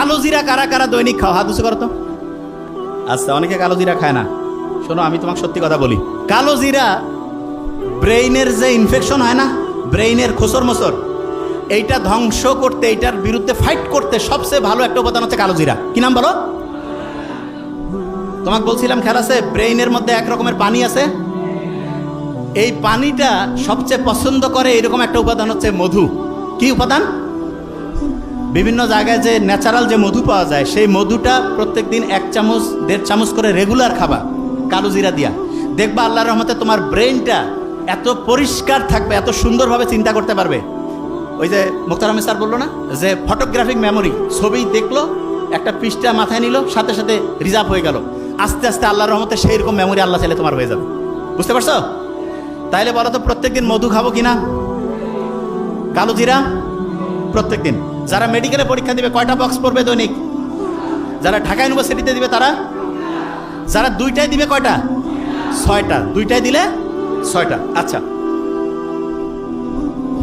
কালো জিরা কারা কারা দৈনিক খাও? হাত উঁচু করো তো। আচ্ছা, অনেকে কালো জিরা খায় না। শোনো, আমি তোমাকে সত্যি কথা বলি, কালো জিরা ব্রেইনের যে ইনফেকশন হয় না, ব্রেইনের খোসর মোসর, এইটা ধ্বংস করতে, এইটার বিরুদ্ধে ফাইট করতে সবচেয়ে ভালো একটা উপাদান হচ্ছে কালো জিরা। কি নাম বলো? তোমাকে বলছিলাম, খেয়াল আছে, ব্রেইনের মধ্যে এক রকমের পানি আছে, এই পানিটা সবচেয়ে পছন্দ করে এরকম একটা উপাদান হচ্ছে মধু। কি উপাদান? বিভিন্ন জায়গায় যে ন্যাচারাল যে মধু পাওয়া যায়, সেই মধুটা প্রত্যেকদিন 1 চামচ 1.5 চামচ করে রেগুলার খাবা কালো জিরা দিয়া। দেখবা আল্লাহর রহমতে তোমার ব্রেইনটা এত পরিষ্কার থাকবে, এত সুন্দরভাবে চিন্তা করতে পারবে। ওই যে মুখতার আহমেদ স্যার বললো না যে ফটোগ্রাফিক মেমোরি, ছবি দেখলো, একটা পৃষ্ঠা মাথায় নিল, সাথে সাথে রিজার্ভ হয়ে গেল। আস্তে আস্তে আল্লাহর রহমতে সেই রকম মেমোরি আল্লাহ চাইলে তোমার হয়ে যাবে। বুঝতে পারছো? তাইলে বলো তো, প্রত্যেকদিন মধু খাবো কিনা? কালো জিরা প্রত্যেকদিন। যারা মেডিকেলে পরীক্ষা দিবে কয়টা বক্স পড়বে দৈনিক? যারা ঢাকা ইউনিভার্সিটিতে দিবে তারা, যারা 2টায় দিবে কয়টা? 6টা। 2টায় দিলে 6টা। আচ্ছা,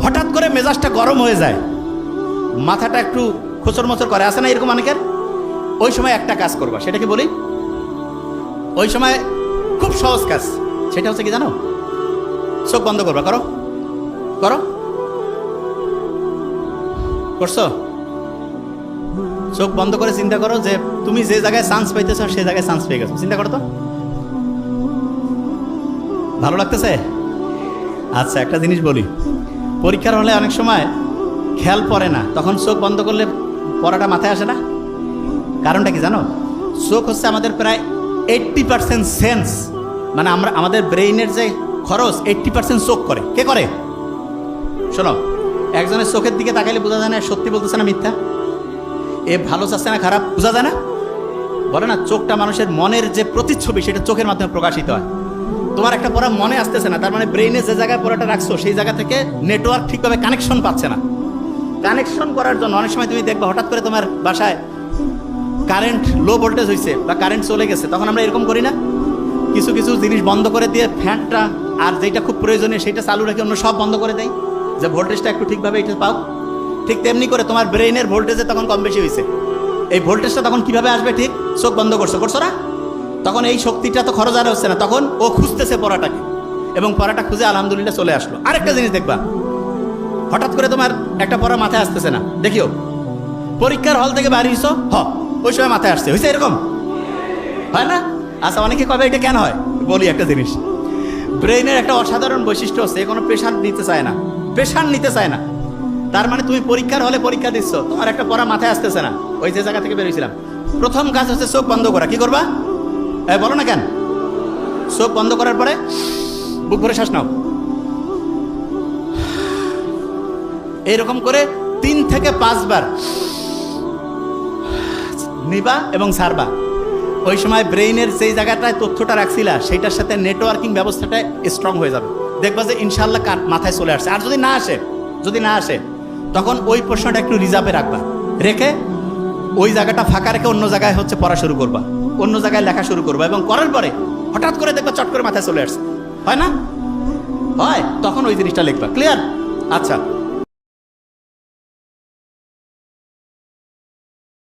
হঠাৎ করে মেজাজটা গরম হয়ে যায়, মাথাটা একটু খোঁচর মোচর করে, আসে না এরকম অনেকের? ওই সময় একটা কাজ করবা, সেটা কি বলি? ওই সময় খুব সহজ কাজ, সেটা হচ্ছে কি জানো? চোখ বন্ধ করবা। করো করো, করছো? চোখ বন্ধ করে চিন্তা করো যে তুমি যে জায়গায় চান্স পাইতেছ সেই জায়গায় চান্স পেয়ে গেছো। চিন্তা করো তো, ভালো লাগতেছে? আচ্ছা, একটা জিনিস বলি, পরীক্ষার হলে অনেক সময় খেয়াল পড়ে না, তখন চোখ বন্ধ করলে পড়াটা মাথায় আসে না। কারণটা কি জানো? চোখ হচ্ছে আমাদের প্রায় 80% সেন্স, মানে আমাদের ব্রেইনের যে খরচ 80% চোখ করে। কে করে? শোনো, একজনের চোখের দিকে তাকাইলে বোঝা যায় না সত্যি বলতেছে না মিথ্যা, এ ভালো চাচ্ছে না খারাপ, বোঝা যায় না? বলে না, চোখটা মানুষের মনের যে প্রতিচ্ছবি, সেটা চোখের মাধ্যমে প্রকাশিত হয়। তোমার একটা পড়া মনে আসতেছে না, তার মানে ব্রেইনে যে জায়গায় পড়াটা রাখছো সেই জায়গা থেকে নেটওয়ার্ক ঠিকভাবে কানেকশন পাচ্ছে না। কানেকশন করার জন্য অনেক সময় তুমি দেখবে হঠাৎ করে তোমার বাসায় কারেন্ট লো ভোল্টেজ হয়েছে বা কারেন্ট চলে গেছে, তখন আমরা এরকম করি না, কিছু কিছু জিনিস বন্ধ করে দিয়ে ফ্যানটা আর যেটা খুব প্রয়োজনীয় সেটা চালু রেখে অন্য সব বন্ধ করে দেয়, যে ভোল্টেজটা একটু ঠিকভাবে এটা পাও। ঠিক তেমনি করে তোমার ব্রেইনের ভোল্টেজে তখন কম বেশি হয়েছে, এই ভোল্টেজটা তখন কিভাবে আসবে? ঠিক চোখ বন্ধ করছো না, তখন এই শক্তিটা তো খরচ আর হচ্ছে না, তখন ও খুঁজতেছে পড়াটাকে, এবং পড়াটা খুঁজে আলহামদুলিল্লাহ চলে আসলো। আরেকটা জিনিস দেখবা, হঠাৎ করে তোমার একটা পড়া মাথায় আসতেছে না, দেখিও পরীক্ষার হল থেকে বাড়ি হইছো, ওই সময় মাথায় আসছে, হয়েছে এরকম হয় না? আচ্ছা, অনেকে কবে এটা কেন হয়? বলি একটা জিনিস, ব্রেইনের একটা অসাধারণ বৈশিষ্ট্য হচ্ছে, কোনো প্রেশার নিতে চায় না, প্রেশার নিতে চায় না। তার মানে তুমি পরীক্ষার হলে পরীক্ষা দিচ্ছ, তোমার একটা পড়া মাথায় আসতেছে না, ওই যে জায়গা থেকে বেরিয়েছিলাম, প্রথম কাজ হচ্ছে চোখ বন্ধ করা। কি করবা? বলো না কেন? চোখ বন্ধ করার পরে বুক ভরে শ্বাস নাও, এইরকম করে 3 থেকে 5 বার নিবা এবং ছাড়বা। ওই সময় ব্রেইনের যেই জায়গাটায় তথ্যটা রাখছিলা সেইটার সাথে নেটওয়ার্কিং ব্যবস্থাটা স্ট্রং হয়ে যাবে। দেখবা যে ইনশাল্লাহ মাথায় চলে আসছে। আর যদি না আসে তখন ওই প্রশ্নটা একটু রিজার্ভে রাখবা, রেখে ওই জায়গাটা ফাঁকা রেখে অন্য জায়গায় হচ্ছে পড়া শুরু করবা, অন্য জায়গায় লেখা শুরু করবা, এবং করার পরে হঠাৎ করে দেখবা চট করে মাথায় চলে আসছে, হয় না? হয়, তখন ওই জিনিসটা লিখবা। ক্লিয়ার? আচ্ছা।